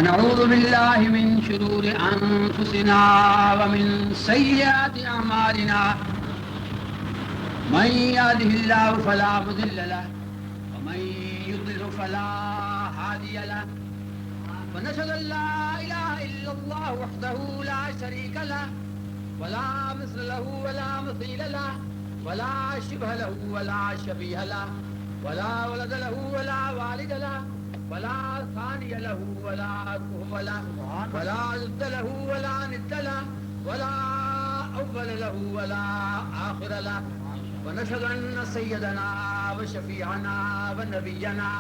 ونعوذ بالله من شرور أنفسنا ومن سيئات أعمالنا من يهده الله فلا مضل له ومن يضلل فلا هادي له ونشهد أن لا إله إلا الله وحده لا شريك له ولا مثل له ولا مثيل له ولا شبه له ولا شبيه له ولا ولد له ولا والد له ولا ثاني له ولا كفو له ولا ضد له ولا ند له ولا أول له ولا آخر له ونشهد أن سيدنا وشفيعنا ونبينا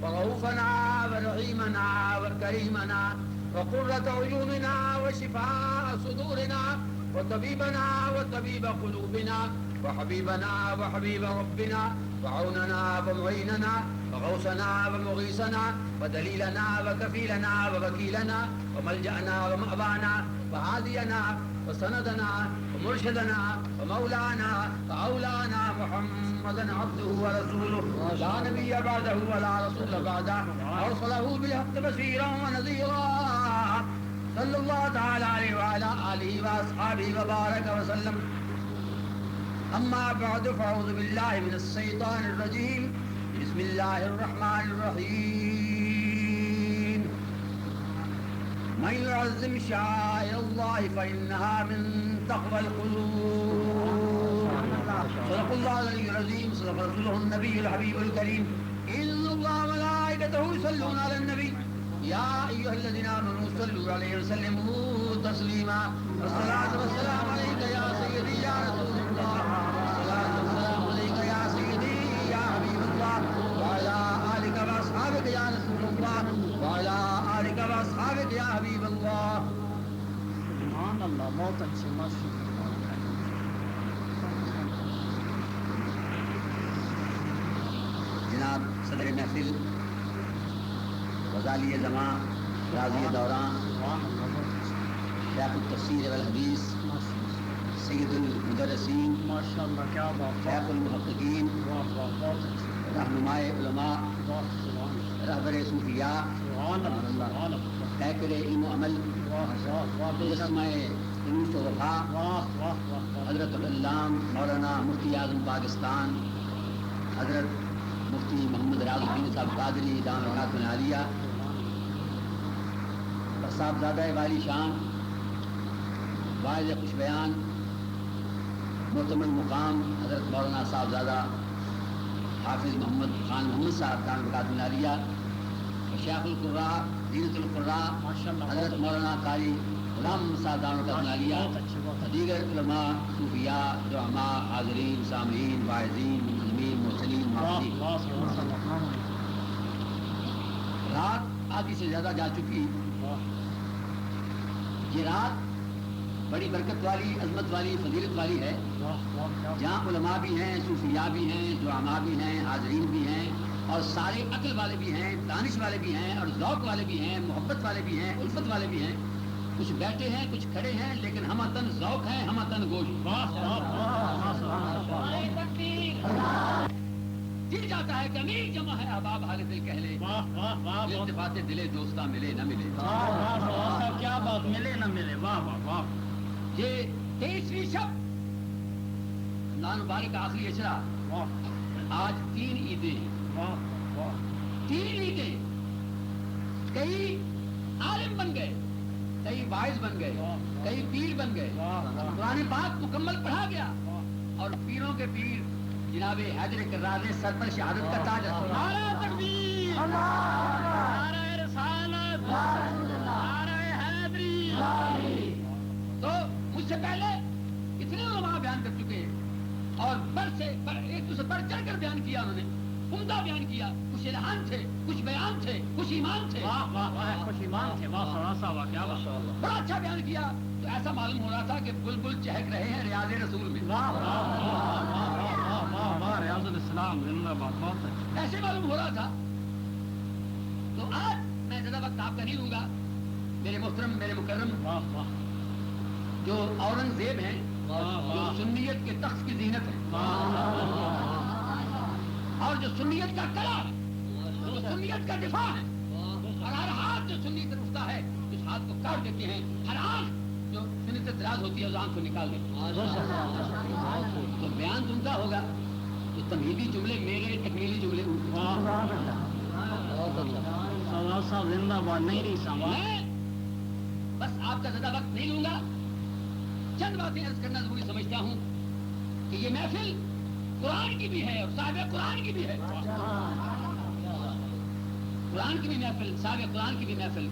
ورؤوفنا ورحيمنا وكريمنا وقرة عيوننا وشفاء صدورنا وطبيبنا وطبيب قلوبنا وحبيبنا وحبيب ربنا وعوننا ومعيننا وغوثنا ومغيثنا ودليلنا وكفيلنا ووكيلنا وملجأنا ومأوانا وهادينا وسندنا ومرشدنا ومولانا وأولانا محمدا عبده ورسوله لا نبي بعده ولا رسول بعده أرسله بالحق بشيرا ونذيرا صلى الله تعالى عليه وعلى آله وأصحابه وبارك وسلم. أما بعد فأعوذ بالله من الشيطان الرجيم. بسم الله الرحمن الرحيم. من يعظم شعائر الله فإنها من تقوى القلوب. صدق الله العلي العظيم. صدق رسوله النبي الحبيب الكريم. إن الله وملائكته يصلون على النبي يا أيها الذين آمنوا صلوا عليه وسلموا تسليما. والصلاة والسلام عليك يا سيدي يا رسول الله. والصلاة والسلام عليك يا سيدي يا حبيب الله وعلى آلك وأصحابك يا رسول الله وعلى آلك وأصحابك يا حبيب الله. سبحان اللہ، بہت اچھی ماشاء جناب صدر محفل غزالی زمان راضی دوران شیخ التفسیر والحدیث سید المدرسین ماشاء اللہ، کیا بات، شیخ المحققین رہنمائے علماء رہبر صوفیاء پیکر علم و عمل مجسمہ انوس و وفا حضرت علام مولانا مفتی اعظم پاکستان حضرت مفتی محمد راز الدین صاحب قادری دام رکعت عالیہ صاحبزادہ والی شان واعظ خوش بیان معتمد مقام حضرت مولانا صاحبزادہ حافظ محمد خان محمد صاحب دام رکعت عالیہ شیخ القراء زینت القراء حضرت مولانا قاری غلام صاحب دام رکعت عالیہ دیگر علماء صوفیاء زعماء حاضرین سامعین واعظین منظمین مرسلین معافین. رات آدھی سے زیادہ جا چکی. یہ رات بڑی برکت والی، عظمت والی، فضیلت والی ہے، جہاں علماء بھی ہیں، صوفیاء بھی ہیں، زعماء بھی ہیں، حاضرین بھی ہیں، اور سارے عقل والے بھی ہیں، دانش والے بھی ہیں، اور ذوق والے بھی ہیں، محبت والے بھی ہیں، الفت والے بھی ہیں. کچھ بیٹھے ہیں، کچھ کھڑے ہیں، لیکن ہم تن ذوق ہیں، ہم تن گوشت. دل جاتا ہے کہ امیر جمع ہے احباب حال دل کہہ لے، التفات دلے دوستاں ملے نہ ملے. کیا بات، ملے نہ ملے، واہ واہ واہ. یہ 23ویں شب نامبارک آخری اشرا. آج 3 عیدیں، 3 عیدیں. کئی عالم بن گئے، کئی واعظ بن گئے، کئی پیر بن گئے. قرآن پاک مکمل پڑھا گیا اور پیروں کے پیر جناب حیدر کرار نے سر پر شہادت کا تاج رکھا. نعرہ تکبیر، نعرہ رسالت، نعرہ حیدری. تو مجھ سے پہلے اتنے علماء بیان کر چکے ہیں اور ایک دوسرے پر چڑھ کر بیان کیا. انہوں نے عمدہ بیان کیا. کچھ الہام تھے، کچھ بیان تھے، کچھ ایمان تھے. کچھ ایمان تھے. واہ واہ، کیا بات، بڑا اچھا بیان کیا. تو ایسا معلوم ہو رہا تھا کہ بلبل چہک رہے ہیں ریاض رسول میں. ریاض الاسلام زندہ باد. بہت اچھا. ایسے معلوم ہو رہا تھا. تو آج میں زیادہ وقت آپ کا نہیں لوں گا. میرے محترم، میرے مکرم جو اورنگزیب ہیں، جو سنیت کے تخت کی زینت ہے اور جو سنیت کا کلا ہے، جو سنیت کا دفاع ہے، اور ہر ہاتھ جو سنی طرف اٹھتا کاٹ دیتے ہیں، ہر آنکھ جو سنت سے دراز ہوتی ہے اس آنکھ کو نکال دیتے ہیں. تو بیان تم کا ہوگا تو تمہیدی جملے میرے، تکمیلی جملے ان کے. صاحب زندہ باد نہیں رہی ساما. میں بس آپ کا زیادہ وقت نہیں لوں گا، چند باتیں عرض کرنا ضروری سمجھتا ہوں کہ یہ محفل قرآن کی بھی ہے اور صاحب قرآن کی بھی ہے. قرآن کی بھی محفل، صاحب قرآن کی بھی محفل،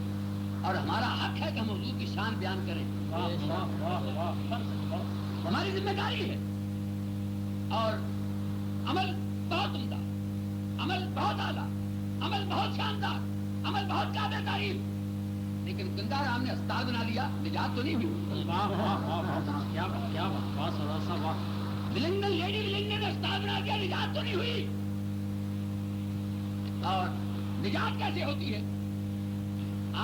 اور ہمارا حق ہے کہ ہم حضور کی شان بیان کریں. ہماری ذمہ داری ہے. اور عمل بہت عمدہ، عمل بہت اعلیٰ، عمل بہت شاندار، عمل بہت قابل تعریف، لیکن گنگا رام نے استاد بنا لیا، نجات تو نہیں ہوئی. ویلنگٹن لیڈی ویلنگٹن نے استاد بنا دیا، نجات تو نہیں ہوئی. اور نجات کیسے ہوتی ہے؟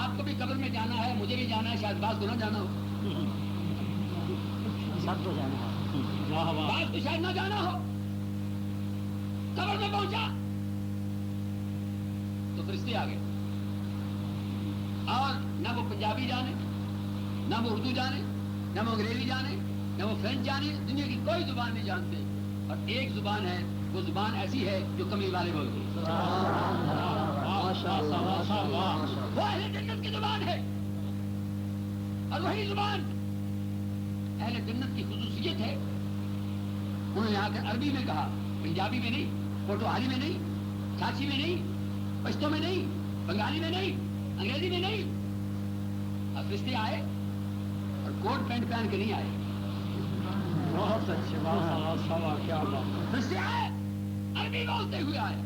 آپ کو بھی قبر میں جانا ہے، مجھے بھی جانا ہے، شاید بعض کو نہ جانا ہو، سب کو جانا ہے، بعض کو شاید نہ جانا ہو. قبر میں پہنچا تو فرشتے آ گئے، اور نہ وہ پنجابی جانے، نہ وہ اردو جانے، نہ وہ انگریزی جانے، نہ وہ فرینچ جانے، دنیا کی کوئی زبان نہیں جانتے. اور ایک زبان ہے، وہ زبان ایسی ہے جو کمی والے بولتے ہیں. وہ اہل جنت کی زبان ہے، اور وہی زبان اہل جنت کی خصوصیت ہے. انہوں نے آ کر عربی میں کہا، پنجابی میں نہیں، پوٹوہاری میں نہیں، کھاچی میں نہیں، پشتو میں نہیں، بنگالی میں نہیں، انگریزی میں نہیں. اب فرشتے آئے اور کوٹ پینٹ پہن کے نہیں آئے. بہت اچھے، کیا بات. فرشتے آئے عربی بولتے ہوئے آئے.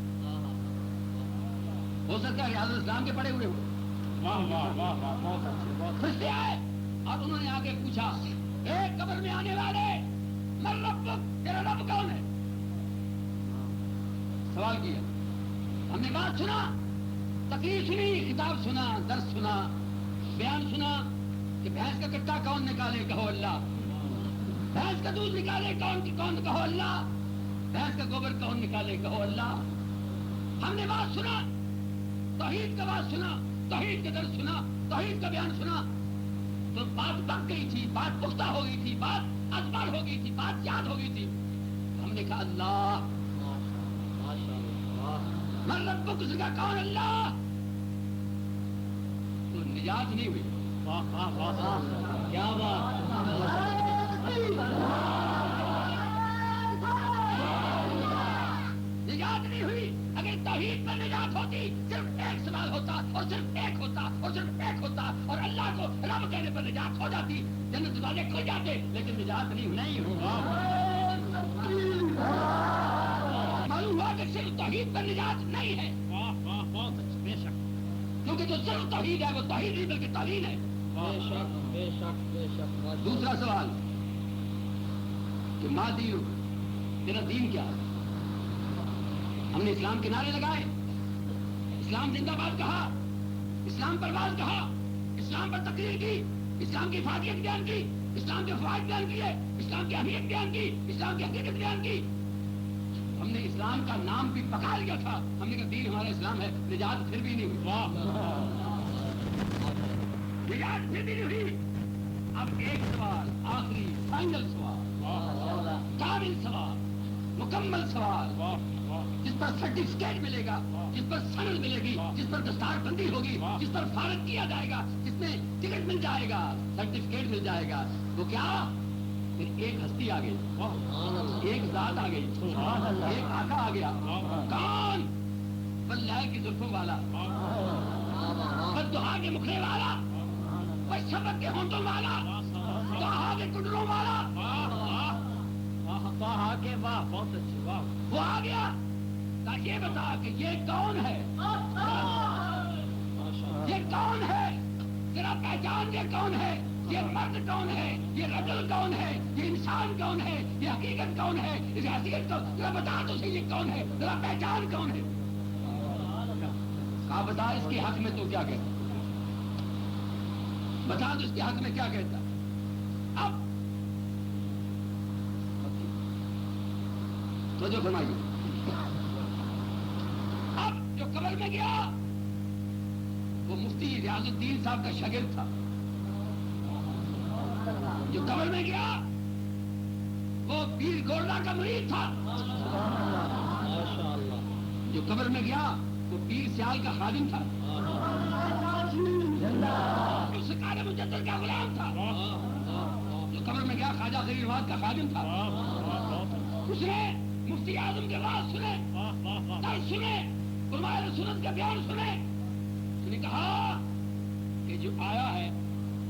ہو سکتا ہے ریاض الاسلام کے پڑے ہوئے ہو. بہت اچھے. فرشتے آئے اور انہوں نے آ کے پوچھا، اے قبر میں آنے والے، من ربک، تیرا رب کون ہے؟ سوال کیا. ہم نے بات سنا، تقریر سنی، کتاب سنا، درس سنا، بیان سنا کہ بھینس کا کٹا کون نکالے، کہو اللہ. بھینس کا دودھ نکالے کون کہو اللہ. بھینس کا گوبر کون نکالے، کہو اللہ. ہم نے بات سنا، توحید کا بات سنا، توحید کا درس سنا، توحید کا بیان سنا، تو بات پک گئی تھی، بات پختہ ہو گئی تھی، بات ازبر ہو گئی تھی، بات یاد ہو گئی تھی. ہم نے کہا اللہ. من ربک، اس کا کون اللہ. تو نجات نہیں ہوئی. کیا بات. نجات نہیں ہوئی. اگر توحید پر نجات ہوتی، صرف ایک سوال ہوتا، اور صرف ایک ہوتا، اور صرف ایک ہوتا، اور اللہ کو رب کہنے پر نجات ہو جاتی، جنت والے کھل جاتے. لیکن نجات نہیں ہوئی. معلوم ہوا کہ صرف توحید پر نجات نہیں ہے. بہت اچھے. بے شک، کیونکہ جو صرف توحید ہے وہ توحید نہیں بلکہ توہین ہے. بے شک. دوسرا سوال کہ ماں دین، تیرا دین کیا ہے؟ ہم نے اسلام کے نعرے لگائے، اسلام زندہ باد کہا، اسلام پر باز کہا، اسلام پر تقریر کی، اسلام کی فاتحت بیان کی، اسلام کے فوائد بیان کیے، اسلام کی اہمیت بیان کی، اسلام کی حقیقت بیان کی. ہم نے اسلام کا نام بھی پکا لیا تھا. ہم نے کہا دین ہمارا اسلام ہے. نجات پھر بھی نہیں ہوئی. نجات پھر بھی نہیں ہوئی. اب ایک سوال، آخری فائنل سوال، کامل سوال، مکمل سوال، جس پر سرٹیفکیٹ ملے گا، جس پر سند ملے گی، جس پر دستار بندی ہوگی، جس پر فارغ کیا جائے گا، جس میں ٹکٹ مل جائے گا، سرٹیفکیٹ مل جائے گا. وہ کیا؟ پھر ایک ہستی آ گئی، ایک ذات آ گئی، ایک آقا آ گیا. کون؟ بلائے کی زلفوں والا، بددعا کے مکھڑے والا، شبت کے ہونٹوں والا، طہا کے کنڈلوں والا. بہت اچھے. وہ آ گیا. یہ بتا کہ یہ کون ہے، یہ کون ہے، ذرا پہچان یہ کون ہے، یہ مرد کون ہے، یہ رجل کون ہے، یہ انسان کون ہے، یہ حقیقت کون ہے، اس حقیقت کو ذرا بتا تو صحیح یہ کون ہے، ذرا پہچان کون ہے. کہا بتا اس کے حق میں تو کیا کہتا، بتا تو اس کے حق میں کیا کہتا. اب تو جو فرمائیے، اب جو قبر میں گیا وہ مفتی ریاض الدین صاحب کا شاگرد تھا. جو قبر میں گیا وہ پیر گورڈا کا مرید تھا. جو قبر میں گیا وہ پیر سیال کا خادم تھا. جو سرکار مجدد کا غلام تھا. جو قبر میں گیا خواجہ غریب نواز کا خادم تھا. اس نے مفتی اعظم کے بات سنے, درس سنے, علماء سنت کا بیان سنے. اس نے کہا کہ جو آیا ہے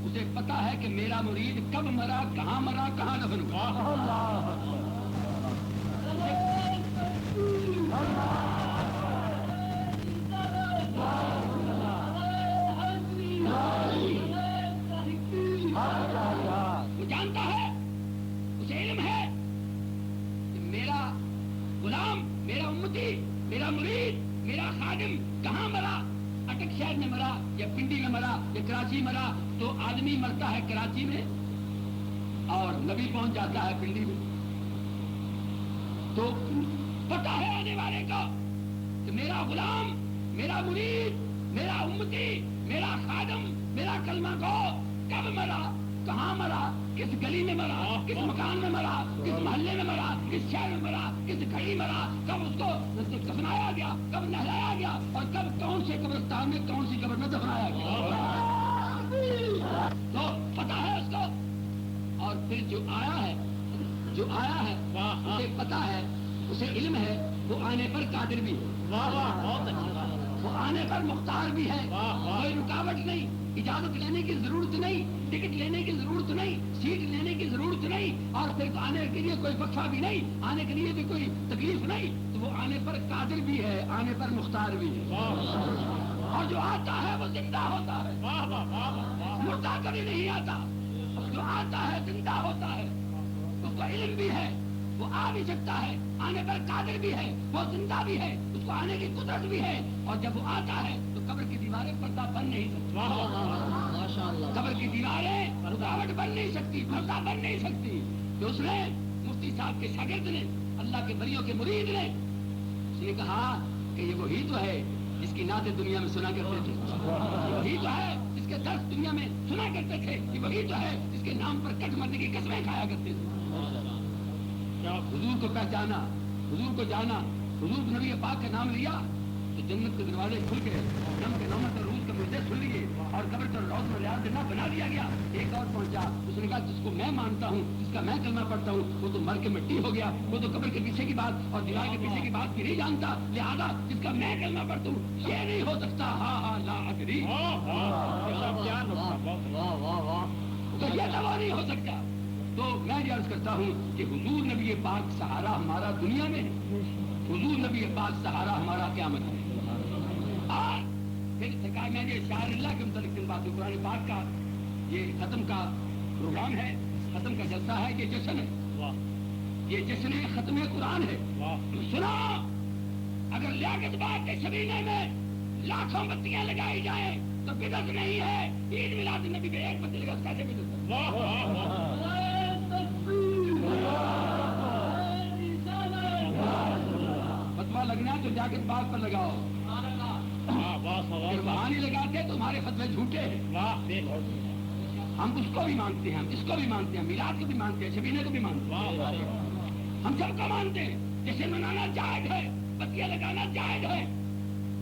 اسے پتا ہے کہ میرا مرید کب مرا, کہاں دفن ہوا. وہ جانتا ہے, اسے علم ہے کہ میرا غلام, میرا امتی, میرا مرید, میرا خادم کہاں مرا. اٹک شہر میں مرا یا پنڈی میں مرا یا کراچی مرا. تو آدمی مرتا ہے کراچی میں اور نبی پہنچ جاتا ہے پنڈی میں. تو پتا ہے آنے والے کو کہ میرا غلام, میرا مرید, میرا امتی, میرا خادم, میرا کلمہ گو کب مرا, کہاں مرا, کس گلی میں مرا, کس مکان میں مرا, کس محلے میں مرا, کس شہر میں مرا, کس گھڑی مرا, کب اس کو دفنایا گیا, کب نہلایا گیا, اور کب کون سے قبرستان میں کون سی قبر میں دفنایا گیا. تو پتا ہے اس کو. اور پھر جو آیا ہے اسے پتا ہے, اسے علم ہے, وہ آنے پر قادر بھی ہے, وہ آنے پر مختار بھی ہے. کوئی رکاوٹ نہیں, اجازت لینے کی ضرورت نہیں, ٹکٹ لینے کی ضرورت نہیں, سیٹ لینے کی ضرورت نہیں, اور پھر آنے کے لیے کوئی وقفہ بھی نہیں, آنے کے لیے بھی کوئی تکلیف نہیں. تو وہ آنے پر قادر بھی ہے, آنے پر مختار بھی ہے. اور جو آتا ہے وہ زندہ ہوتا ہے, مردہ کبھی نہیں آتا. جو آتا ہے زندہ ہوتا ہے, اس کو علم بھی ہے, وہ آ بھی سکتا ہے, آنے پر قادر بھی ہے, وہ زندہ بھی ہے, اس کو آنے کی قدرت بھی ہے. اور جب وہ آتا ہے تو قبر کی دیواریں پردہ بن نہیں سکتی. قبر کی دیواریں رکاوٹ بن نہیں سکتی, پردہ بن نہیں سکتی. تو اس نے مفتی صاحب کے شاگرد نے, اللہ کے ولیوں کے مرید نے, اس نے کہا کہ یہ وہی تو ہے جس کی نعتیں دنیا میں سنا کرتے تھے, وہی تو ہے جس کے درس دنیا میں سنا کرتے تھے, یہ وہی تو ہے جس کے نام پر کٹ مرنے کی قسمیں کھایا کرتے تھے. حضور کو پہچانا, حضور کو جانا, حضور نبی پاک کا نام لیا تو جنت کے دروازے کھل گئے, نم کے نومت اور روز کے مردے سن لیے, اور قبر پر روز میں ریاض دینا بنا دیا گیا. ایک اور پہنچا, اس نے کہا جس کو میں مانتا ہوں, جس کا میں کلمہ پڑھتا ہوں, وہ تو مر کے مٹی ہو گیا, وہ تو قبر کے پیچھے کی بات اور دیوار کے پیچھے کی بات بھی نہیں جانتا. لہذا جس کا میں کلمہ پڑھتا ہوں یہ نہیں ہو سکتا. ہاں لا ادری, تو یہ تو نہیں ہو سکتا. تو میں یہ عرض کرتا ہوں کہ حضور نبی پاک سہارا ہمارا دنیا میں ہے, حضور نبی پاک سہارا ہمارا قیامت میں. اور پھر سرکار میں یہ شاعر اللہ کے متعلق بات, قرآن پاک کا یہ ختم کا پروگرام ہے, ختم کا جلسہ ہے, یہ جشن ہے, یہ جشن ختم قرآن ہے. سنا, اگر لیاقت بات کے شبینے میں لاکھوں بتیاں لگائی جائیں تو بدعت نہیں ہے. عید میلاد النبی پہ ایک بتی لگا, اس کیسے بدعت ہے؟ فتوا لگنا تو جاکٹ بات پر لگاؤ, اگر وہاں نہیں لگاتے تو ہمارے فتوے جھوٹے ہیں. ہم اس کو بھی مانتے ہیں, ہم اس کو بھی مانتے ہیں, میلاد کو بھی مانتے ہیں, شبینے کو بھی مانتے ہیں, ہم سب کو مانتے ہیں. جشن منانا جائز ہے, بتیاں لگانا جائز ہے.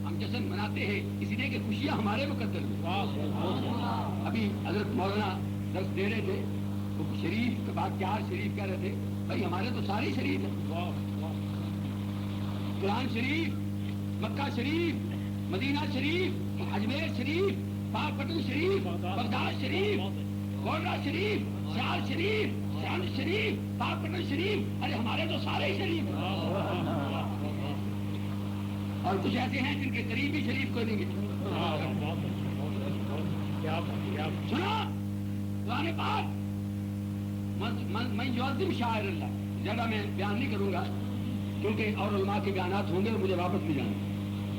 ہم جشن مناتے ہیں اسی لیے کہ خوشیاں ہمارے مقدر میں. ابھی حضرت مولانا درس دے رہے تھے, شریف کے بعد چار شریف کہہ رہے تھے. بھائی ہمارے تو سارے شریف ہیں, قرآن شریف, مکہ شریف, مدینہ شریف, اجمیر شریف, پاک پٹن شریف, بغداد شریف, گورڈا شریف, سیال شریف, سیاند شریف, پاک پٹن شریف. ارے ہمارے تو سارے شریف ہیں. اور کچھ ایسے ہیں جن کے قریب بھی شریف کو نہیں گئے. سنا قرآن پاک, میں یعظم شاعر اللہ, زیادہ میں بیان نہیں کروں گا کیونکہ اور علماء کے بیانات ہوں گے اور مجھے واپس بھی جانا.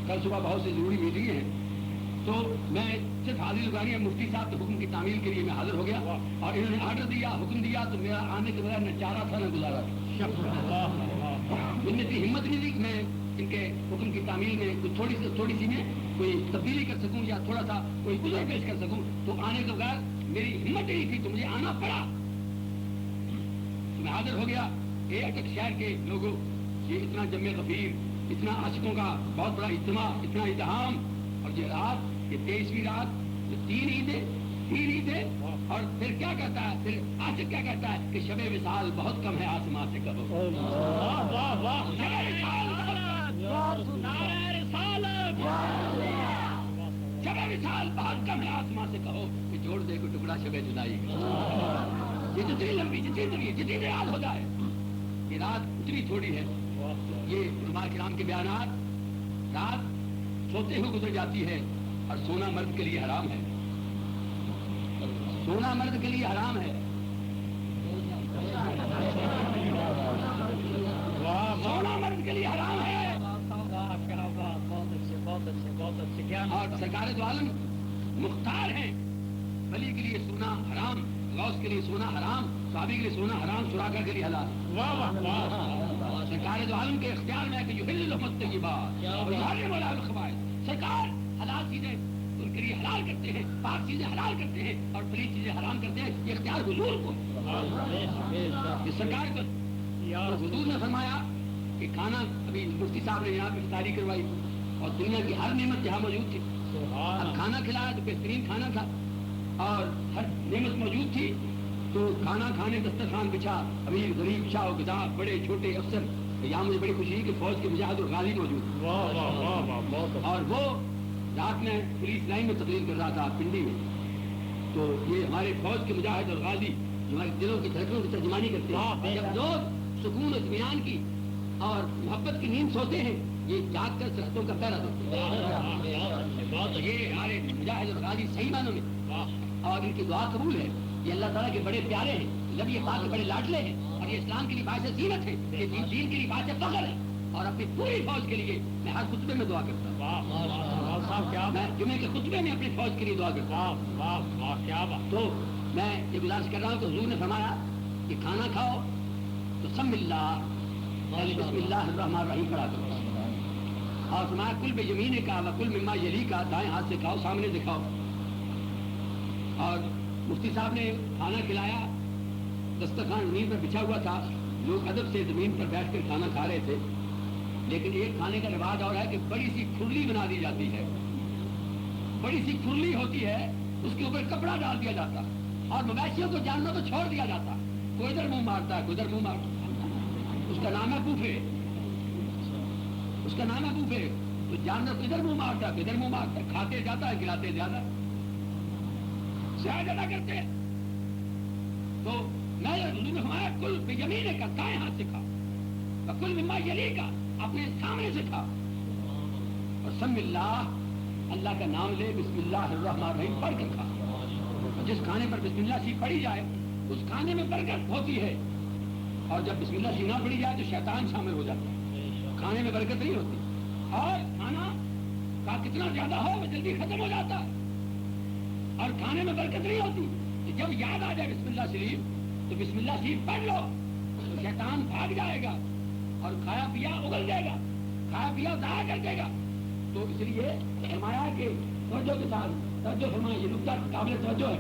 کل صبح بہت سی ضروری میٹنگیں ہیں, تو میں صرف حاضری لگانی ہے. مفتی صاحب کے حکم کی تعمیل کے لیے میں حاضر ہو گیا, اور انہوں نے آرڈر دیا, حکم دیا, تو میرا آنے کے بغیر نہ چارہ تھا نہ گزارا تھا. ان نے اتنی ہمت نہیں دی کہ میں ان کے حکم کی تعمیل میں تھوڑی سی میں کوئی تبدیلی کر سکوں یا تھوڑا سا کوئی گزر پیش کر سکوں. تو آنے کے بغیر میری ہمت نہیں تھی تو مجھے آنا پڑا. میں حاضر ہو گیا. اے اٹک شہر کے لوگوں، یہ اتنا جمع غفیر، اتنا عاشقوں کا بہت بڑا اجتماع، اتنا ازدحام، اور یہ رات، یہ 23ویں رات، یہ 3 عیدیں، اور پھر کیا کہتا ہے، پھر عاشق کیا کہتا ہے کہ شب وصال بہت کم ہے آسمان سے کہو. واہ واہ واہ، شب وصال بہت کم ہے آسمان سے کہو کہ جوڑ دے کو ٹکڑا شب جدائی کا. یہ جتنی لمبی، جتنی دراز ہو جائے، یہ رات اتنی تھوڑی ہے. یہ علماء کرام کے بیانات، رات سوتے ہوئے گزر جاتی ہے، اور سونا مرد کے لیے حرام ہے. سونا مرد کے لیے حرام ہے. سونا مرد کے لیے حرام ہے. اور سرکار دو عالم مختار ہیں. ولی کے لیے سونا حرام، غوث کے لیے سونا حرام، صحابی کے لیے سونا حرام، سراغا کے لیے حلال. سرکار دو عالم کے اختیار میں ہے کہ یحل لحم الطیبات ویحرم الخبائث. سرکار حلال چیزیں ان کے لیے حلال کرتے ہیں، پاک چیزیں حلال کرتے ہیں، اور پلیت چیزیں حرام کرتے ہیں. یہ اختیار حضور کو، یہ سرکار کو. حضور نے فرمایا کہ کھانا، ابھی مفتی صاحب نے یہاں پہ افطاری کروائی، اور دنیا کی ہر نعمت جہاں موجود تھی. اب کھانا کھلایا تو بہترین کھانا تھا، اور ہر نعمت موجود تھی. تو کھانا کھانے دسترخوان بچھا، امیر غریب شاہ و گدا، بڑے چھوٹے افسر. یہاں مجھے بڑی خوشی ہے کہ فوج کے مجاہد اور غازی موجود، اور وہ رات میں پولیس لائن میں تقریر کر رہا تھا پنڈی میں. تو یہ ہمارے فوج کے مجاہد اور غازی جو ہمارے دلوں کی دھڑکنوں کی ترجمانی کرتے ہیں. جب لوگ سکون و اطمینان کی اور محبت کی نیند سوتے ہیں، یہ جاگ کر سرحدوں کا پہرا دیتے ہیں. یہ ہمارے مجاہد اور غازی صحیح معنوں میں، اور ان کی دعا قبول ہے. یہ اللہ تعالیٰ کے بڑے پیارے ہیں، نبی پاک کے بڑے لاڈلے ہیں، اور یہ اسلام کے لیے باعث زینت ہے، یہ دین کے لیے باعث فخر ہے. اور اپنی پوری فوج کے لیے میں ہر خطبے میں دعا کرتا ہوں. میں جمعے کے خطبے میں اپنی فوج کے لیے دعا کرتا ہوں. تو میں یہ گزارش کر رہا ہوں کہ حضور نے فرمایا کہ کھانا کھاؤ تو سم اللہ، بسم اللہ الرحمن الرحیم پڑھا کرو. اور فرمایا کل بیمین کا وکل مما یلی کا، دائیں ہاتھ سے کھاؤ، سامنے سے کھاؤ. اور مفتی صاحب نے کھانا کھلایا، دسترخوان زمین پر بچھا ہوا تھا، لوگ ادب سے زمین پر بیٹھ کر کھانا کھا رہے تھے. لیکن ایک کھانے کا رواج اور ہے کہ بڑی سی کھرلی بنا دی جاتی ہے. بڑی سی کھرلی ہوتی ہے، اس کے اوپر کپڑا ڈال دیا جاتا، اور مویشیوں کو، جانوروں کو چھوڑ دیا جاتا. کوئی ادھر منہ مارتا ہے، کوئی ادھر منہ مارتا ہے. اس کا نام ہے بوفے، اس کا نام ہے بوفے. تو جانور ادھر منہ مارتا ہے، ادھر منہ مارتا ہے، کھاتے جاتا ہے، کھلاتے زیادہ زیادہ کرتے. تو میں حضور نے فرمایا کل بیمین کا، دائیں ہاتھ سے کھا، کل مما یلی کا، اپنے سامنے سے کھا. اور سم اللہ، اللہ کا نام لے، بسم اللہ الرحمن الرحیم پڑھ کر کھا. جس کھانے پر بسم اللہ سی پڑھی جائے اس کھانے میں برکت ہوتی ہے، اور جب بسم اللہ سی نہ پڑھی جائے تو شیطان شامل ہو جاتا ہے، کھانے میں برکت نہیں ہوتی. اور کھانا کا کتنا زیادہ ہو وہ جلدی ختم ہو جاتا ہے، اور کھانے میں برکت نہیں ہوتی. جب یاد آ جائے بسم اللہ شریف تو بسم اللہ شریف پڑھ لو تو شیطان بھاگ جائے گا، اور کھایا پیا اگل جائے گا، کھایا پیا ضائع کر دے گا. تو اس لیے فرمایا کہ توجہ کے ساتھ، توجہ فرمایا، یہ نقطہ قابل توجہ ہے.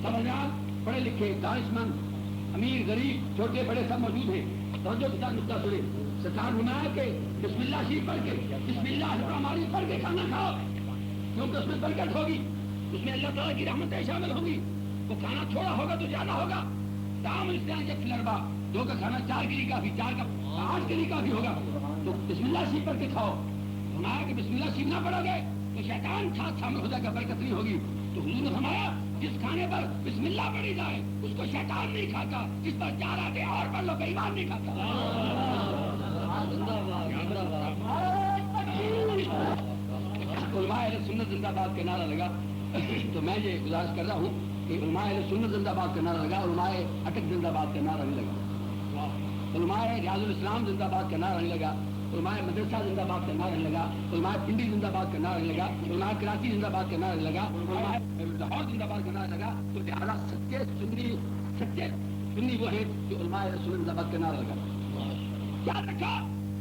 سب حضرات پڑھے لکھے، دانش مند، امیر غریب، چھوٹے بڑے سب موجود ہیں. توجہ کے ساتھ نقطہ سنیں. سرکار فرمایا کہ بسم اللہ شریف پڑھ کے، بسم اللہ الرحمن الرحیم پڑھ کے کھانا کھاؤ، کیونکہ اس میں برکت ہوگی، اس میں اللہ تعالیٰ کی رحمتیں شامل ہوگی. وہ کھانا تھوڑا ہوگا تو زیادہ ہوگا. دام الاسلام یک لربا، 2 کا کھانا 4 کے لیے کافی، 4 کا 8 کے لیے کافی ہوگا. تو بسم اللہ شریف پڑھ کے کھاؤ. فرمایا کہ بسم اللہ شریف نہ پڑھو گے تو شیطان ساتھ شامل ہو جائے گا، برکت نہیں ہوگی. تو حضور نے فرمایا جس کھانے پر بسم اللہ پڑھی جائے اس کو شیطان نہیں کھاتا، جس پر 4 آتے اور پڑھ لو کہ ایمان نہیں کھاتا. علماء اہل سنت زندہ باد کا نعرہ لگا. تو میں یہ گزارش کر رہا ہوں کہ علماء اہل سنت زندہ باد کا نعرہ لگا، علماء اٹک زندہ باد کا نعرہ نہیں لگا، علماء ریاض الاسلام زندہ باد کا نعرہ نہیں لگا، علماء مدرسہ زندہ باد کا نعرہ نہیں لگا، علماء پنڈی زندہ باد کا نعرہ نہیں لگا، علماء کراچی زندہ باد کا نعرہ نہیں لگا، علماء لاہور زندہ باد کا نعرہ لگا. تو لہٰذا سچے سنی وہ ہیں جو علماء اہل سنت زندہ باد کا نعرہ لگا. یاد رکھا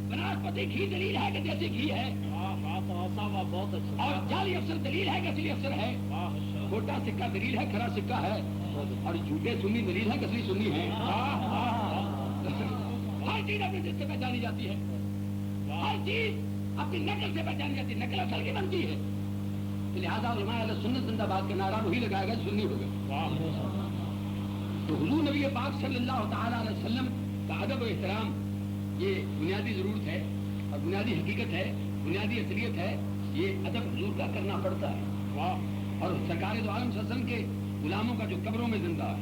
بناسپتی گھی دلیل ہے کہ دیسی گھی ہے، بہت اچھا. اور جعلی افسر دلیل ہے کہ اصلی افسر ہے. کھوٹا سکہ دلیل ہے، کھرا سکہ ہے، اور جھوٹے سنی دلیل ہے، کسری سنی ہے. ہر چیز اپنی جس سے پہچانی جاتی ہے، ہر چیز اپنی نقل سے پہچانی جاتی ہے، نقل اصل کی بنتی ہے. لہٰذا علماء اہل سنت زندہ باد کا نعرہ وہی لگائے گا سنی ہوگا. تو حضور نبی پاک صلی اللہ تعالیٰ علیہ وسلم کا ادب و احترام یہ بنیادی ضرورت ہے اور بنیادی حقیقت ہے، بنیادی اصلیت ہے. یہ ادب حضور کا کرنا پڑتا ہے. اور سرکار دو عالم صلی اللہ علیہ وسلم کے غلاموں کا جو قبروں میں زندہ ہے،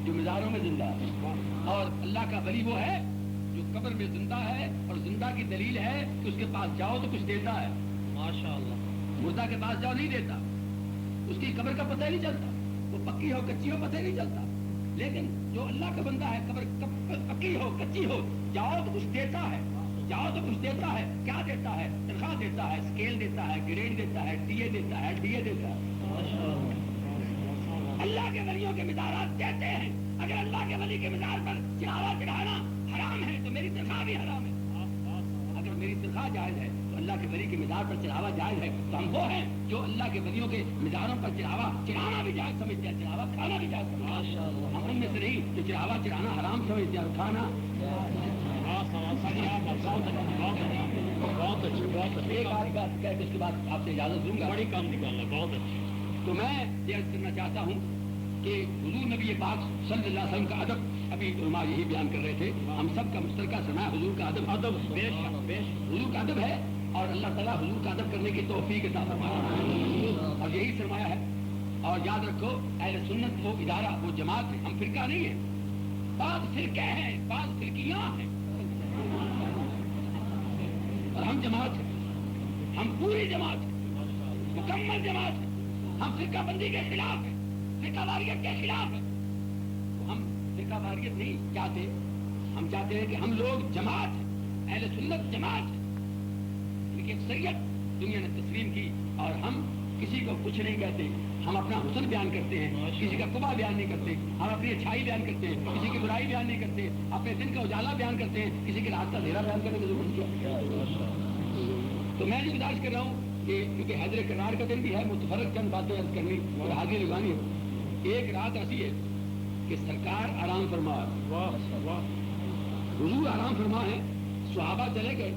جو مزاروں میں زندہ ہے، اور اللہ کا ولی وہ ہے جو قبر میں زندہ ہے اور زندہ کی دلیل ہے کہ اس کے پاس جاؤ تو کچھ دیتا ہے. ماشاءاللہ. مردہ کے پاس جاؤ نہیں دیتا، اس کی قبر کا پتہ نہیں چلتا، وہ پکی ہو کچی ہو پتہ نہیں چلتا. لیکن جو اللہ کا بندہ ہے، قبر پکی ہو کچی ہو، جاؤ تو کچھ دیتا ہے، جاؤ تو کچھ دیتا ہے. کیا دیتا ہے؟ تنخواہ دیتا ہے، اسکیل دیتا ہے، گریڈ دیتا ہے، ڈیے دیتا ہے، ڈیے دیتا ہے. اللہ کے ولیوں کے مزارات دیتے ہیں. اگر اللہ کے ولی کے مزار پر چڑھاوا چڑھانا حرام ہے تو میری تنخواہ بھی حرام ہے. اگر میری تنخواہ جائز ہے تو اللہ کے ولی کے مزار پر چڑھاوا جائز ہے. تو ہم وہ ہیں جو اللہ کے ولیوں کے مزاروں پر چڑھاوا چڑھانا بھی جائز سمجھتے ہیں، چڑھاوا کھانا بھی جائز سمجھتے ہیں. ہم ان میں سے نہیں جو چڑھاوا چڑھانا حرام سمجھتے ہیں اور کھانا. بہت اچھی بات. ایک آدھ بات کہہ کے اس کے بعد آپ سے اجازت دوں گا. بڑی کام نکالنا بہت اچھا. تو میں یہ عرض کرنا چاہتا ہوں کہ حضور نبی پاک صلی اللہ علیہ وسلم کا ادب، ابھی علماء یہی بیان کر رہے تھے، ہم سب کا مشترکہ سرمایہ حضور کا ادب. حضور کا ادب ہے اور اللہ تعالیٰ حضور کا ادب کرنے کی توفیق عطا فرمائے اور یہی سرمایہ ہے. اور یاد رکھو اہل سنت وہ ادارہ، وہ جماعت ہے، ہم فرقہ نہیں ہیں. بعض فرقے ہیں، بعض فرقیاں ہیں اور ہم جماعت ہیں. ہم پوری جماعت ہیں، مکمل جماعت ہیں. ہم فرقہ بندی کے خلاف ہیں، فرقہ واریت کے خلاف ہیں. ہم فرقہ واریت نہیں چاہتے، ہم چاہتے ہیں کہ ہم لوگ جماعت ہیں، اہل سنت جماعت ہے. ان کی اکثریت دنیا نے تسلیم کی اور ہم کسی کو کچھ نہیں کہتے. ہم اپنا حسن بیان کرتے ہیں، کسی کا قبا بیان نہیں کرتے. ہم اپنی اچھائی بیان کرتے ہیں، کسی کی برائی بیان نہیں کرتے. اپنے دن کا اجالا بیان کرتے ہیں، کسی کے رات کا اندھیرا بیان کرنے کی ضرورت کیا. تو میں یہ گزارش کر رہا ہوں کہ کیونکہ حیدر کرار کا دن بھی ہے، متفرق چند باتیں عرض کرنی اور حاضری لگانی ہے. ایک رات ایسی ہے کہ سرکار آرام فرما، حضور آرام فرما ہے. صحابہ چلے گئے،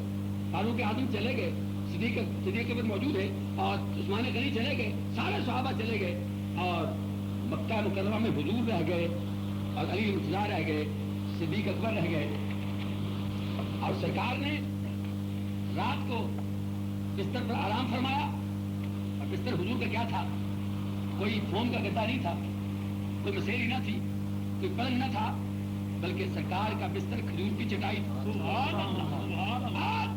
فاروق اعظم چلے گئے، صدیق اکبر موجود ہے اور عثمان غنی چلے گئے، سارے صحابہ چلے گئے اور مکہ مکرمہ میں حضور رہ گئے اور علی مرتضیٰ رہ گئے، صدیق اکبر رہ گئے. اور سرکار نے رات کو بستر پر آرام فرمایا. اور بستر حضور کا کیا تھا؟ کوئی فوم کا گدا نہیں تھا، کوئی مسیری نہ تھی، کوئی پلنگ نہ تھا، بلکہ سرکار کا بستر کھجور کی چٹائی تھا. آج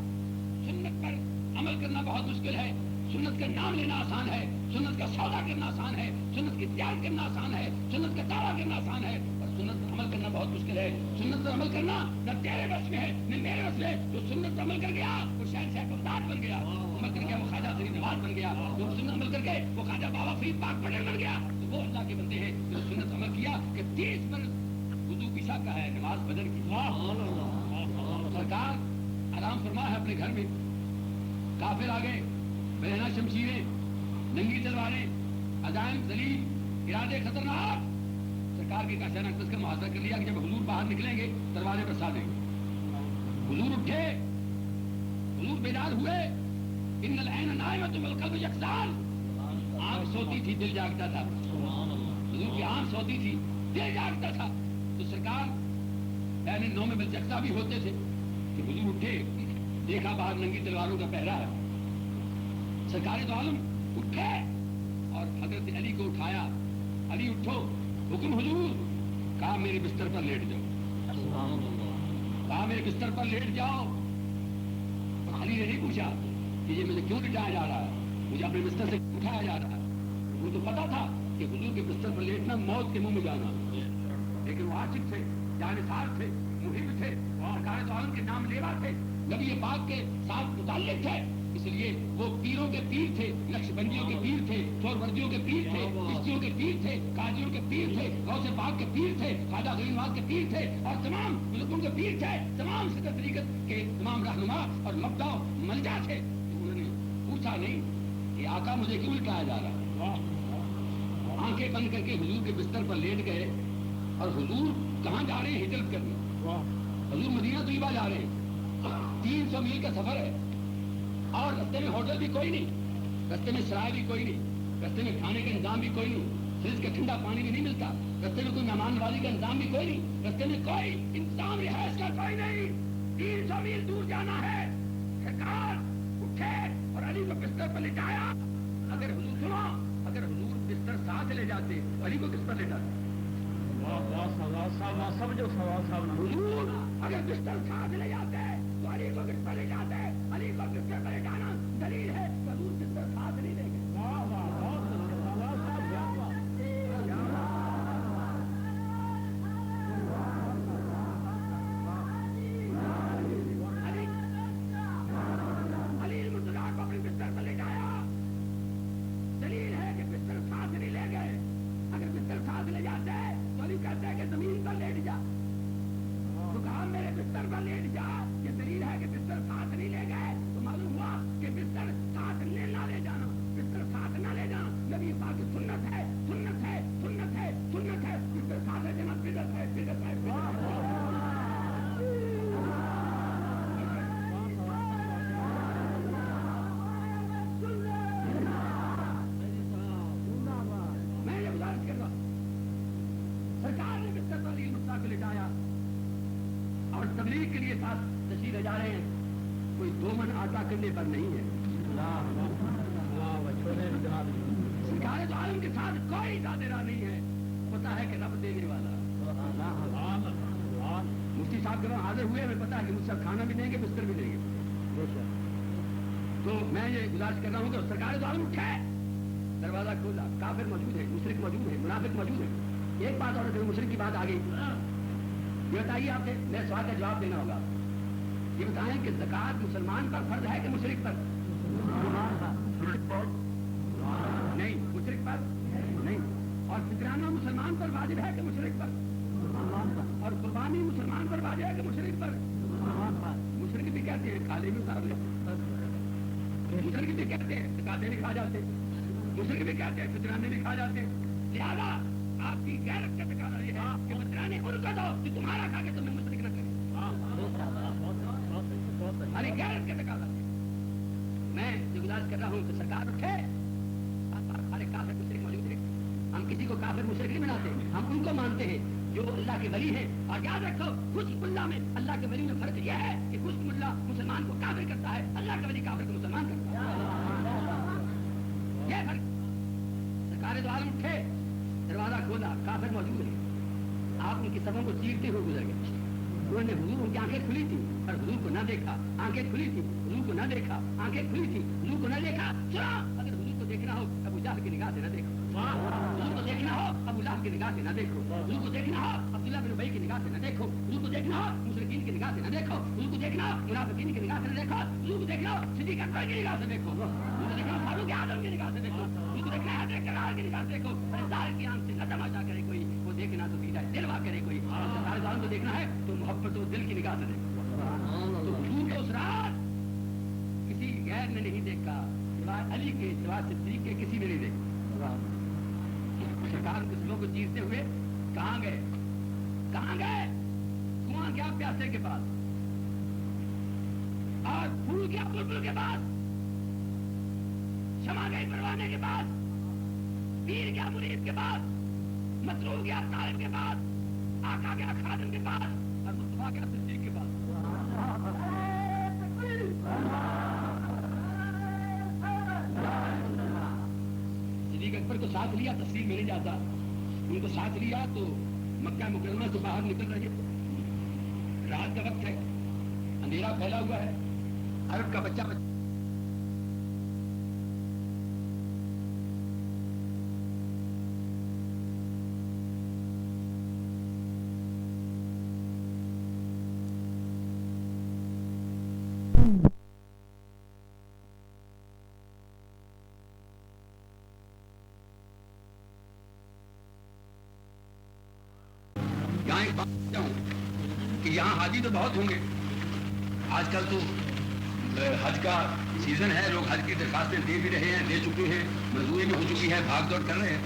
سنت پر عمل کرنا بہت مشکل ہے. سنت کا نام لینا آسان ہے، سنت کا سودا کرنا آسان ہے، سنت کی تیار کرنا آسان ہے، سنت کا دعویٰ کرنا آسان ہے، اور سنت پر عمل کرنا بہت مشکل ہے. سنت پر عمل کرنا نہ تیرے بس میں ہے نہ میرے بس میں ہے. جو سنت پر عمل کر گیا وہ شہنشاہ بغداد بن گیا، عمل کر کے وہ خواجہ فرید نواز بن گیا. جو سنت عمل کر کے وہ خواجہ بابا فرید پاک پٹیل بن گیا. تو وہ اللہ کے بندے ہیں جو سنت عمل کیا کہ 30 پر وضو عشاء کا ہے، نماز فجر کی. سرکار آرام فرما ہے اپنے گھر میں. کافر آ گئے، بہنا شمشیریں، ننگی تلواریں، عزائم ذلیل، ارادے خطرناک. سرکار کی کاشانہ اقدس کا محاصرہ کر لیا کہ جب حضور باہر نکلیں گے تلواریں برسا دیں گے. حضور اٹھے، حضور بیدار ہوئے. ان العین نائمۃ والقلب یقظان. آنکھ سوتی تھی، دل جاگتا تھا. حضور کی آنکھ سوتی تھی، دل جاگتا تھا. تو سرکار پہلے 9 میں بلچکتا بھی ہوتے تھے کہ حضور اٹھے، دیکھا باہر ننگی تلواروں کا پہرا ہے. سرکار دو عالم اٹھے اور حضرت علی کو اٹھایا. علی اٹھو، حکم حضور. کہا میرے بستر پر لیٹ جاؤ، کہا میرے بستر پر لیٹ جاؤ. اور علی نے نہیں پوچھا کہ یہ مجھے کیوں لٹایا جا رہا ہے، مجھے اپنے بستر سے اٹھایا جا رہا ہے. وہ تو پتا تھا کہ حضور کے بستر پر لیٹنا موت کے منہ میں جانا. لیکن وہ عاشق تھے، جانثار تھے، محب تھے، سرکار دو عالم کے نام لیوا تھے، نبی پاک کے ساتھ متعلق تھے. اس لیے وہ پیروں کے پیر تھے، نقش بندیوں کے پیر تھے، چور وردیوں کے پیر تھے، چشتیوں کے پیر تھے، قاضیوں کے پیر تھے، غوث پاک کے پیر تھے، خواجہ غریب نواز کے پیر تھے، اور تمام بزرگوں کے پیر تھے، تمام سکت طریقت کے تمام رہنما اور مبدا ملجا تھے. انہوں نے پوچھا نہیں کہ آقا مجھے کیوں لٹایا جا رہا ہے. آنکھیں بند کر کے حضور کے بستر پر لیٹ گئے اور حضور کہاں جا رہے ہیں ہجرت کرنے. حضور مدینہ طیبہ جا رہے ہیں. 300 میل کا سفر ہے اور رستے میں ہوٹل بھی کوئی نہیں, رستے میں سرائے بھی کوئی نہیں, رستے میں کھانے کا انتظام بھی کوئی نہیں, فریج کا ٹھنڈا پانی بھی نہیں ملتا, رستے میں کوئی مہمان نوازی کا انتظام بھی کوئی نہیں, رستے میں کوئی انتظام رہائش کا کوئی نہیں. 300 میل دور جانا ہے. سرکار اٹھے اور علی کو بستر پر لٹایا. اگر حضور سنو, اگر حضور بستر ساتھ لے جاتے تو علی کو کس پر لٹاتے؟ حضور اگر بستر ساتھ لے جاتے تو علی کو کس پر لے جاتے؟ علی کو بستر پر لٹانا دلیل ہے حضور بستر ساتھ نہیں لے گئے. تبلیغ کے لیے ساتھ تشریف لے جا رہے ہیں. کوئی 2 من آٹا کرنے پر نہیں ہے. سرکار تو عالم کے ساتھ کوئی دادرا نہیں ہے. پتا ہے کہ رب دینے والا. مفتی صاحب کے وہاں حاضر ہوئے, ہمیں پتا ہے کہ مجھ سے کھانا بھی دیں گے, بستر بھی دیں گے. تو میں یہ گزارش کر رہا ہوں کہ سرکار تو عالم اٹھے, دروازہ کھولا, کافر موجود ہے, مشرک موجود ہے, منافق موجود ہے. ایک بات اور مشرک کی بات آ گئی. یہ بتائیے آپ نے, میرے سوال کا جواب دینا ہوگا. یہ بتائیں کہ زکات مسلمان پر فرض ہے کہ مشرک پر؟ نہیں, مشرک پر نہیں. اور فطرانہ مسلمان پر واجب ہے کہ مشرک پر؟ اور قربانی مسلمان پر واجب ہے کہ مشرک پر؟ مشرک بھی کہتے ہیں کالے بھی اتار لے, مشرک بھی کہتے ہیں زکاتیں بھی کھا جاتے, مشرک بھی کہتے ہیں فطرانے بھی کھا جاتے. لہٰذا آپ کی غیرت کا تقاضا یہ ہے کہ فطرانے ان کو دو کہ تمہارا کھا کے تمہیں مشرک نہ کرے. ہماری غیرت کا تقاضا. میں جو گزارش کر رہا ہوں کہ سرکار اٹھے, ہمارے کافر مشرک موجود ہے. ہم کسی کو کافر مشرک نہیں بناتے, ہم ان کو مانتے ہیں جو اللہ کے ولی ہیں. اور یاد رکھو, خشک ملا میں اللہ کے ولی میں فرق یہ ہے کہ خشک ملا مسلمان کو کافر کرتا ہے, اللہ کا ولی کافر کو مسلمان کرتا ہے. یہ فرق. سرکار دو عالم اٹھے, دروازہ کھولا, کافر موجود ہے. آپ ان کی سبوں کو چیرتے ہوئے گزر گئے. انہوں نے حضور, ان کی آنکھیں کھلی تھی اور حضور کو نہ دیکھا. آنکھیں کھلی تھی, حضور کو نہ دیکھا. آنکھیں کھلی تھی, حضور کو نہ دیکھا. سنا, اگر حضور کو دیکھنا ہو ابو جہل کی نگاہ سے نہ دیکھو. حضور کو دیکھنا ہو ابو لہب کی نگاہ سے نہ دیکھو. حضور کو دیکھنا ہو عبداللہ بن ابی کی نگاہ سے نہ دیکھو. حضور کو دیکھنا ہو مشرکین کی نگاہ سے نہ دیکھو. حضور کو دیکھنا ہو منافقین کی نگاہ سے نہ دیکھو. حضور کو دیکھنا ہو صدیق اکبر کی نگاہ سے دیکھو. حضور کو دیکھنا ہو فاروق اعظم کی نگاہ سے دیکھو. حضور کو دیکھنا ہے حضرت کرار کی نگاہ سے دیکھو. ظاہر کی آنکھ سے نہ تماشا کرے کوئی, وہ دیکھنا تو سیدھا دلوا کرے کوئی. سارے ظالم کو دیکھنا ہے تو محبت و دل کی نگاہ سے دیکھو. تو حضور کو اس رات کسی غیر نے نہیں دیکھا, سوائے علی کے, سوائے صدیق کے کسی نے نہیں دیکھا. سرکار کسلوں کو چیرتے ہوئے کہاں گئے؟ کہاں گئے؟ کنواں گیا پیاسے کے پاس, اور پھول گیا بلبل کے پاس, شمع گئی پروانے کے پاس, پیر گیا مرید کے پاس, مطلوب گیا طالب کے پاس, آقا گیا خادم کے پاس, اور مصطفیٰ گیا صدیق کے پاس. صدیق اکبر کو ساتھ لیا, تفصیل میں نہیں جاتا. ان کو ساتھ لیا تو مکہ مکرمہ سے باہر نکل رہے, رات کا وقت ہے, اندھیرا پھیلا ہوا ہے, عرب کا بچہ یہاں ایک بات کہتا ہوں کہ یہاں حاجی تو بہت ہوں گے. آج کل تو حج کا سیزن ہے, لوگ حج کی درخواستیں دے بھی رہے ہیں, دے چکے ہیں, منظوری بھی ہو چکی ہے, بھاگ دوڑ کر رہے ہیں.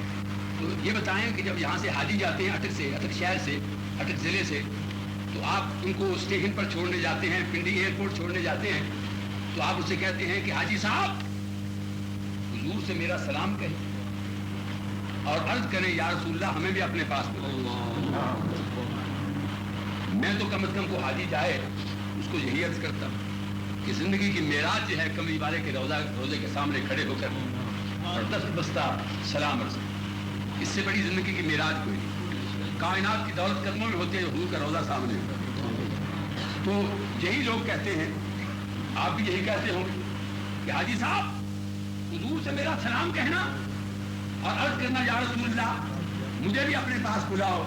تو یہ بتائیں کہ جب یہاں سے حاجی جاتے ہیں اٹک شہر سے، اٹک ضلع سے، تو آپ ان کو اسٹیشن پر چھوڑنے جاتے ہیں، پنڈی ایئرپورٹ چھوڑنے جاتے ہیں، تو آپ اسے کہتے ہیں کہ حاجی صاحب حضور سے میرا سلام کہیں اور عرض کریں یا رسول اللہ ہمیں بھی اپنے پاس بلائیں۔ میں تو کم از کم کو حاجی جائے اس کو یہی عرض کرتا ہوں کہ زندگی کی معراج جو ہے کملی والے کے روزے کے سامنے کھڑے ہو کر اور دست بستہ سلام عرض، اس سے بڑی زندگی کی معراج کوئی نہیں۔ کائنات کی دولت قدموں میں ہوتی ہے، حضور کا روزہ سامنے ہوتا ہے۔ تو یہی لوگ کہتے ہیں، آپ بھی یہی کہتے ہوں کہ حاجی صاحب حضور سے میرا سلام کہنا اور عرض کرنا یا رسول اللہ مجھے بھی اپنے پاس بلاؤ،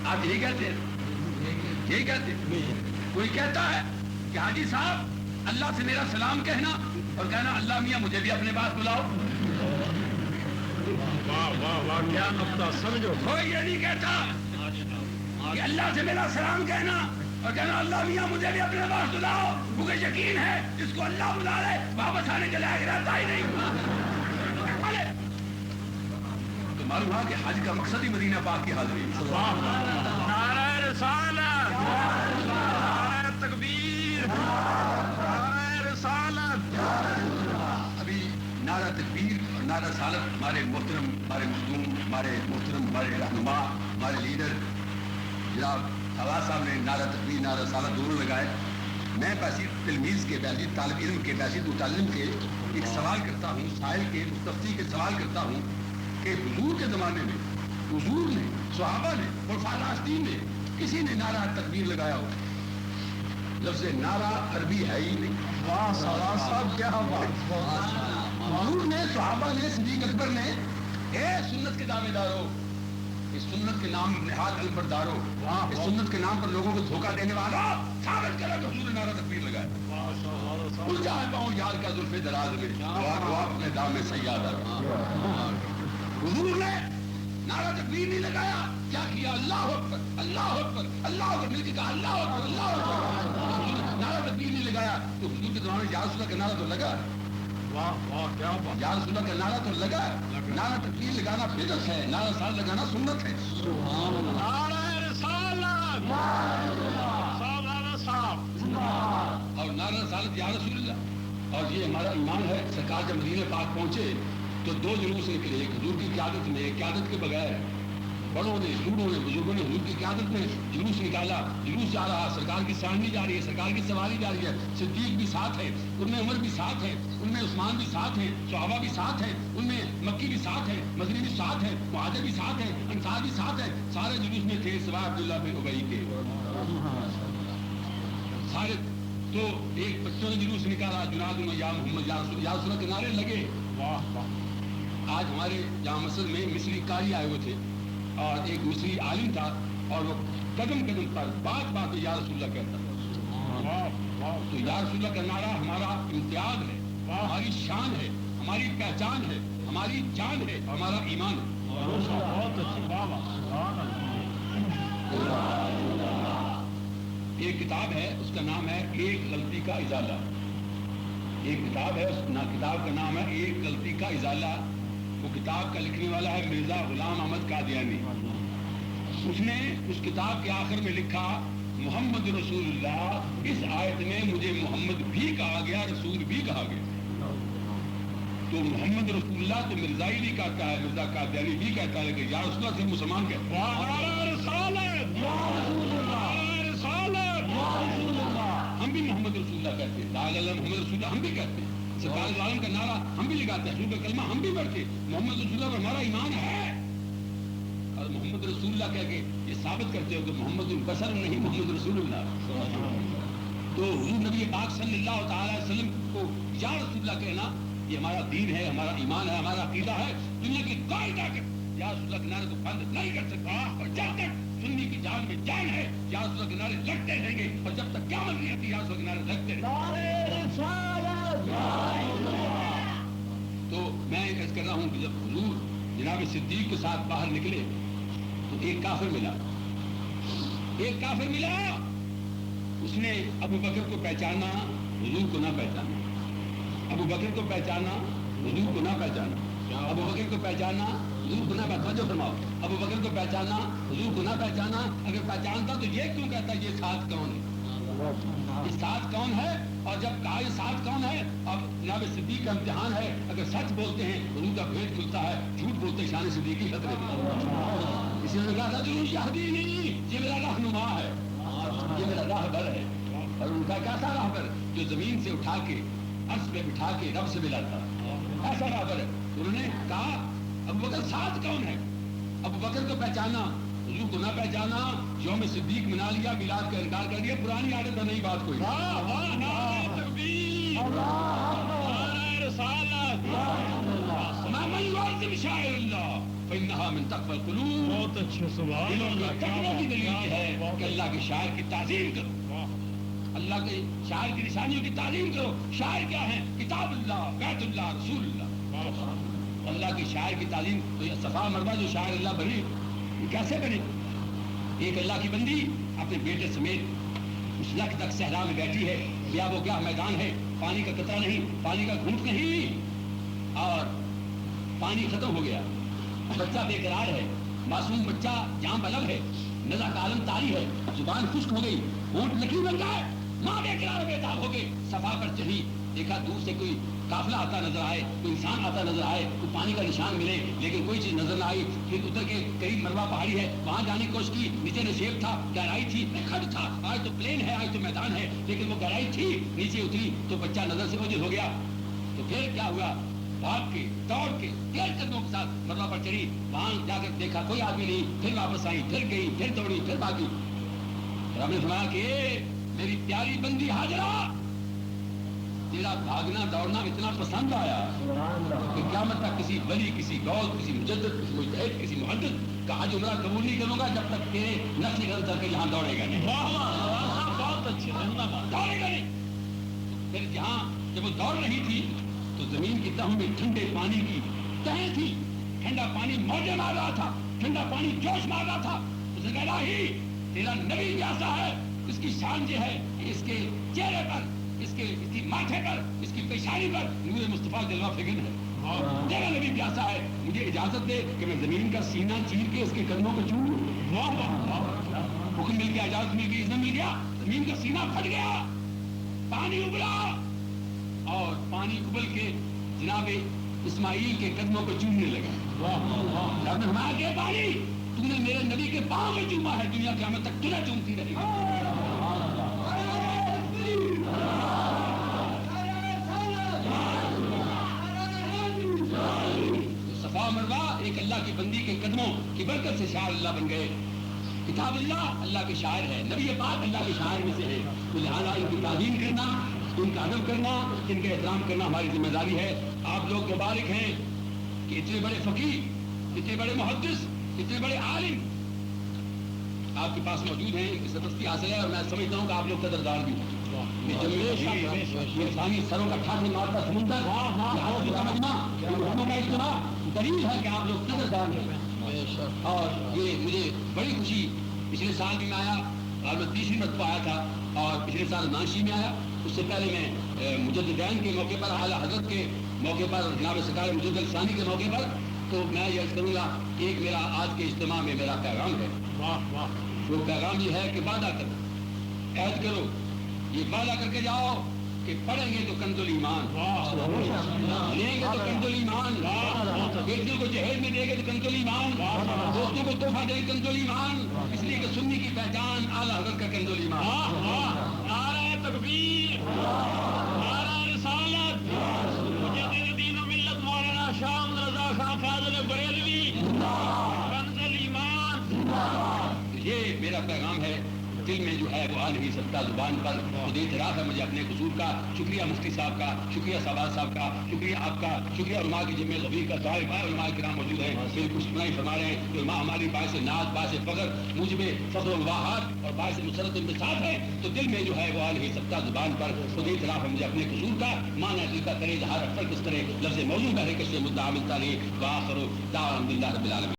آپ یہی کہتے ہیں؟ یہی کہتے ہیں؟ کوئی کہتا ہے کہ حاجی صاحب اللہ سے میرا سلام کہنا اور کہنا اللہ میاں مجھے بھی اپنے پاس بلاؤ؟ واہ واہ واہ کیا نقطہ سمجھو۔ کوئی یہ نہیں کہتا کہ اللہ سے میرا سلام کہنا اور کہنا اللہ میاں مجھے بھی اپنے پاس بلاؤ، کیونکہ یقین ہے جس کو اللہ بلا لے واپس آنے کے لائق رہتا ہی نہیں۔ تو معلوم ہوا کہ حج کا مقصد ہی مدینہ پاک کی حاضری ہے۔ نعرہ رسالت، نعرہ تکبیر، نعرہ رسالت۔ ابھی نعرہ تکبیر اور نعرہ رسالت ہمارے محترم، ہمارے مخدوم، ہمارے محترم، ہمارے رہنما، ہمارے لیڈر جناب خواص صاحب نے نعرہ تکبیر نعرہ رسالت دونوں لگائے۔ میں پیسی تلمیذ کے، پیسی طالب علم کے، پیسی متعلم کے ایک سوال کرتا ہوں، سائل کے، مستفتی کے سوال کرتا ہوں کہ حضور کے زمانے میں حضور نے، صحابہ نے اور فالحین نے کسی نے نعرہ تکبیر لگایا ہو؟ لفظ نعرہ عربی ہے ہی نہیں۔ واہ صاحب کیا بات۔ حضور نے، صحابہ نے، صدیق اکبر نے، اے سنت کے دعوے دارو، اس سنت کے نام نہاد البردارو، اس سنت کے نام پر لوگوں کو دھوکہ دینے والا ثابت کرا کہ حضور نے نعرہ تکبیر لگایا۔ الجھا ہے پاؤں یار کا زلف دراز میں، دعا اپنے دام میں سیاد آ۔ حضور نے نعرہ تکبیر نہیں لگایا، کیا کیا؟ اللہ اکبر، اللہ اکبر، اللہ اکبر، مل کے کہا اللہ اکبر، اللہ اکبر۔ نعرہ تکبیر نہیں لگایا تو حضور کے زمانے میں یا رسول اللہ کا نعرہ تو لگا، واہ واہ کیا بات۔ یا رسول اللہ کا نعرہ تو لگا۔ نعرہ تکبیر لگانا بدعت ہے، نعرہ رسالت لگانا سنت ہے۔ نعرہ رسالت، صاحب نعرہ صاحب، اور نعرہ رسالت یا رسول اللہ، اور یہ ہمارا ایمان ہے۔ سرکار جب مدینہ پاک پہنچے تو دو جلوس نکلے، ایک حضور کی قیادت میں، ایک قیادت کے بغیر۔ بڑوں نے، بوڑھوں نے، بزرگوں نے حضور کی قیادت میں جلوس نکالا، جلوس جا رہا، سرکار کی سرانی جا رہی ہے، سرکار کی سواری جا رہی ہے، صدیق بھی ساتھ ہے، ان میں عمر بھی ساتھ ہے، ان میں عثمان بھی ساتھ ہیں، صحابہ بھی ساتھ ہیں، ان میں مکی بھی ساتھ ہے، مدنی بھی ساتھ ہے، مہاجر بھی ساتھ ہیں، انصار بھی ساتھ ہیں، سارے جلوس میں تھے سوائے عبداللہ بن ابی کے، سارے۔ تو ایک بچوں نے جلوس نکالا، جناد یا محمد یا رسول اللہ کے نعرے لگے۔ واہ واہ۔ آج ہمارے جامع مسجد میں مصری قاری آئے ہوئے تھے اور ایک مصری عالم تھا اور وہ قدم قدم پر بات بات میں یا رسول اللہ کہتا تھا۔ واہ واہ۔ تو یا رسول اللہ کا نعرہ ہمارا امتیاز ہے، ہماری شان ہے، ہماری پہچان ہے، ہماری جان ہے، ہمارا ایمان ہے۔ بہت اچھی، واہ واہ۔ ایک کتاب ہے، اس کا نام ہے ایک غلطی کا ازالہ۔ ایک کتاب ہے، اس کتاب کا نام ہے ایک غلطی کا ازالہ۔ وہ کتاب کا لکھنے والا ہے مرزا غلام احمد قادیانی۔ اس نے اس کتاب کے آخر میں لکھا محمد رسول اللہ، اس آیت میں مجھے محمد بھی کہا گیا، رسول بھی کہا گیا۔ تو محمد رسول اللہ تو مرزائی بھی کہتا ہے، مرزا قادیانی بھی کہتا ہے، لیکن یا رسول اللہ سے مسلمان کہتے ہیں۔ نعرہ رسالت، نعرہ رسالت، ہم بھی محمد رسول اللہ کہتے ہیں، لا الہ الا اللہ محمد رسول اللہ ہم بھی کہتے ہیں، سرکار عالم کا نعرہ ہم بھی لگاتے ہیں، حضور کا کلمہ ہم بھی پڑھتے ہیں، محمد رسول اللہ پر ہمارا ایمان ہے۔ اور محمد رسول اللہ کہہ کے یہ ثابت کرتے ہو کہ محمد البشر نہیں، محمد رسول اللہ۔ تو حضور نبی پاک صلی اللہ تعالی وسلم کو یا رسول اللہ کہنا یہ ہمارا دین ہے، ہمارا ایمان ہے، ہمارا عقیدہ ہے۔ دنیا کی کوئی طاقت یا رسول اللہ کے نعرے کو بند نہیں کر سکتا، اور جب تک سنی کی جان میں جان ہے یا رسول اللہ کے نعرے لگتے رہیں گے، اور جب تک قیامت نہیں آتی یا رسول اللہ کے نعرے لگتے رہیں گے۔ تو میں عرض کر رہا ہوں کہ جب حضور جناب صدیق کے ساتھ باہر نکلے تو ایک کافر ملا، ایک کافر ملا، اس نے ابو بکر کو پہچانا، حضور کو نہ پہچانا، ابو بکر کو پہچانا، حضور کو نہ پہچانا، ابو بکر کو پہچانا، حضور کو نہ توجہ فرماؤ، ابو بکر کو پہچانا، حضور کو نہ پہچانا، اگر پہچانتا تو یہ کیوں کہتا یہ ساتھ کون ہے؟ یہ ساتھ کون ہے؟ اور جب کہا یہ ساتھ کون ہے، اب جناب صدیق کا امتحان ہے، اگر سچ بولتے ہیں حضور کا بھید کھلتا ہے، جھوٹ بولتے شان صدیقی خطرے میں. اسی نے کہا تھا ضرور یہدینی، یہ میرا رہنما ہے، یہ میرا راہبر ہے. اور ان کا کیسا راہبر؟ جو زمین سے اٹھا کے عرش پہ بٹھا کے رب سے ملاتا، ایسا راہبر ہے. انہوں نے کہا ابو بکر ساتھ کون ہے؟ ابو بکر کو پہچانا، حضور کو نہ پہچانا، یوم صدیق منا لیا، میلاد کا انکار کر دیا. پرانی عادت ہے، نئی بات کوئی. نعرہ تکبیر، نعرہ رسالت. من يعظم شعائر اللہ فإنها من تقوى القلوب. بہت اچھے سوال. دلوں میں تقوی کی دلیل یہ ہے کہ اللہ کے شاعر کی تعظیم کرو، اللہ کے شاعر کی نشانیوں کی تعظیم کرو. شاعر کیا ہے؟ کتاب اللہ، بیت اللہ، رسول اللہ. اللہ کے شاعر کی تعظیم. تو یہ صفا مربع جو شاعر اللہ بنے، یہ کیسے بنے؟ ایک اللہ کی بندی اپنے بیٹے سمیت اس لک تک صحرا میں بیٹھی ہے، یا وہ کیا میدان ہے، پانی کا قطرہ نہیں، پانی کا گھونٹ نہیں، اور پانی ختم ہو گیا. بچہ بے قرار ہے، معصوم بچہ جاں بلب ہے، نزا کا عالم طاری ہے، زبان خشک ہو گئی، ہونٹ لکڑی بن گیا ہے. ماں بے قرار بے تاب ہو گئی، صفا پر چڑھی. دیکھا دور سے کوئی قافلہ آتا نظر آئے، کوئی انسان آتا نظر آئے، کوئی پانی کا نشان ملے، لیکن کوئی چیز نظر نہ آئی. پھر اتر کے قریب مروا پہاڑی ہے، وہاں جانے کی کوشش کی. نیچے نشیب تھا، گہرائی تھی، کھڈ تھا. آج تو پلین ہے، آج تو میدان ہے، لیکن وہ گہرائی تھی. نیچے اتری تو بچہ نظر سے اوجھل ہو گیا. تو پھر کیا ہوا؟ بھاگ کے دوڑ کے تیز قدموں کے ساتھ مروا پر چڑھی. وہاں جا کر دیکھا کوئی آدمی نہیں. پھر واپس آئی، پھر گئی، پھر دوڑی، پھر بھاگی. رب نے فرمایا کہ میری پیاری بندی ہاجرہ، تیرا بھاگنا دوڑنا اتنا پسند آیا کہ قیامت تک کسی ولی، کسی غوث، کسی مجدد، کسی مجتہد، کسی محدث کا حج عمرہ قبول نہیں کروں گا جب تک تیرے نقش قدم چل کے یہاں دوڑے گا نہیں. بہت اچھے، دوڑے گا نہیں. پھر جہاں جب وہ دوڑ رہی تھی تو زمین کی تہوں میں ٹھنڈے پانی کی تہیں تھی. ٹھنڈا پانی موجیں مار رہا تھا، ٹھنڈا پانی جوش مار رہا تھا. اس نے کہا الہی تیرا نبی کیسا ہے؟ اس کی شان یہ ہے کہ اس کے چہرے پر، اس کی ماتھے پر، اس کی پیشانی پر نور مصطفیٰ جلوہ فگن ہے. تیرا نبی کیسا ہے؟ مجھے اجازت دے کہ میں زمین کا سینہ چیر کے اس کے قدموں کو چوم لوں. حکم مل گیا، اجازت مل گئی، اذن مل گیا. زمین کا سینہ پھٹ گیا، پانی ابلا، اور پانی ابل کے جناب اسماعیل کے قدموں کو چومنے لگا. رب نے فرمایا کہ پانی تو نے میرے نبی کے پاؤں میں چوما ہے، دنیا قیامت تک تجھے چومتی رہے گی. صفا مروا ایک اللہ کی بندی کے قدموں کی برکت سے شاعر اللہ بن گئے. کتاب اللہ اللہ کے شاعر ہے، نبی پاک اللہ کے شاعر میں سے ہے. تو لہٰذا ان کی تعظیم کرنا، ان کا ادب کرنا، ان کا احترام کرنا ہماری ذمہ داری ہے. آپ لوگ مبارک ہیں کہ اتنے بڑے فقیہ، اتنے بڑے محدث، اتنے بڑے عالم آپ کے پاس موجود ہیں. اس سرپرستی حاصل ہے، اور میں سمجھتا ہوں کہ آپ لوگ قدردان بھی ہیں. انسانی سروں کا ٹھاٹھ مارتا سمندر کا اجتماع دلیل ہے کہ آپ لوگ قدردان ہیں. اور یہ مجھے بڑی خوشی، پچھلے سال بھی میں آیا اور میں تیسری مرتبہ آیا تھا، اور پچھلے سال نانشی میں آیا. اس سے پہلے میں مجددین کے موقع پر، اعلیٰ حضرت کے موقع پر، جناب سرکار مجدد ثانی کے موقع پر. تو میں یہ عرض کروں گا، ایک میرا آج کے اجتماع میں میرا پیغام ہے. وہ پیغام یہ ہے کہ وعدہ کرو، عہد کرو، یہ وعدہ کر کے جاؤ کہ پڑھیں گے تو کنز الایمان، لیں گے تو کنز الایمان، ایک دل کو جہیز میں دیں گے تو کنز الایمان، دوستوں کو تحفہ دیں کنز الایمان. اس لیے کہ سنی کی پہچان اعلیٰ حضرت کا کنز الایمان. نعرہ تکبیر، نعرہ رسالت. مجدد دین و ملت مولانا شاہ رضا خان فاضل بریلوی، کنز الایمان. یہ میرا پیغام ہے. دل میں جو ہے وہ آ نہیں سکتا زبان پر. خود اعتراف ہے مجھے اپنے قصور کا. شکریہ مفتی صاحب کا، شکریہ صاحب کا، شکریہ آپ کا، شکریہ علماء کی جمع غبیر کا. صاحب علماء کرام موجود ہیں، میری کچھ سنائی فرما رہے ہیں. علماء ہماری باعث ناز، باعث فخر، موجب فخر الواحد اور باعث مسرت انبساط ہے. تو دل میں جو ہے وہ آ نہیں سکتا زبان پر. خود اعتراف ہے مجھے اپنے قصور کا. مانا دل کا کرے اظہار فرق اس طرح لفظ موضوع کا ہے کہ مدعا ملتا نہیں. وآخر دعوانا الحمدللہ رب العالمین.